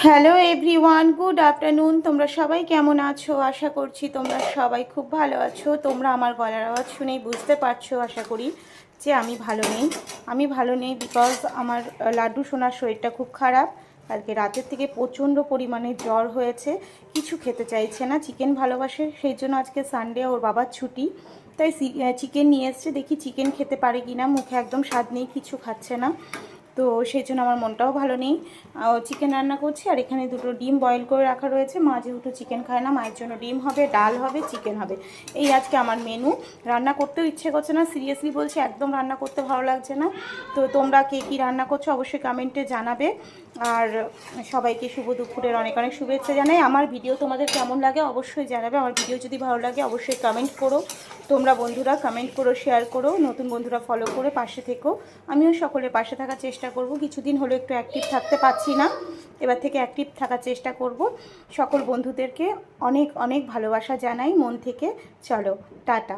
Hello everyone, good afternoon. তোমরা সবাই কেমন আছো? আশা করছি তোমরা সবাই খুব ভালো আছো। তোমরা আমার গলার আওয়াজ শুনেই বুঝতে পারছো আশা করি যে আমি ভালো নেই। আমি ভালো নেই বিকজ আমার লাড্ডু সোনার শরীরটা খুব খারাপ। কালকে রাতের থেকে প্রচণ্ড পরিমাণে জ্বর হয়েছে, কিছু খেতে চাইছে না। চিকেন ভালোবাসে, সেই জন্য আজকে সানডে, ওর বাবার ছুটি, তাই চিকেন নিয়ে এসছে। দেখি চিকেন খেতে পারে কি না। মুখে একদম স্বাদ নেই, কিছু খাচ্ছে না, তো সেই জন্য আমার মনটাও ভালো নেই। চিকেন রান্না করছি, আর এখানে দুটো ডিম বয়েল করে রাখা রয়েছে। মা যেহেতু চিকেন খায় না, মায়ের জন্য ডিম হবে, ডাল হবে, চিকেন হবে। এই আজকে আমার মেনু। রান্না করতেও ইচ্ছে করছে না, সিরিয়াসলি বলছি, একদম রান্না করতে ভালো লাগছে না। তো তোমরা কে কী রান্না করছো অবশ্যই কমেন্টে জানাবে। আর সবাইকে শুভ দুপুরের অনেক অনেক শুভেচ্ছা জানাই। আমার ভিডিও তোমাদের কেমন লাগে অবশ্যই জানাবে। আমার ভিডিও যদি ভালো লাগে অবশ্যই কমেন্ট করো। তোমরা বন্ধুরা কমেন্ট করো, শেয়ার করো, নতুন বন্ধুরা ফলো করে পাশে থেকো। আমিও সকলের পাশে থাকার চেষ্টা করব। কিছুদিন হলো একটু অ্যাক্টিভ থাকতে পারছি না, এবার থেকে অ্যাক্টিভ থাকার চেষ্টা করব। সকল বন্ধুদেরকে অনেক অনেক ভালোবাসা জানাই মন থেকে। চলো, টাটা।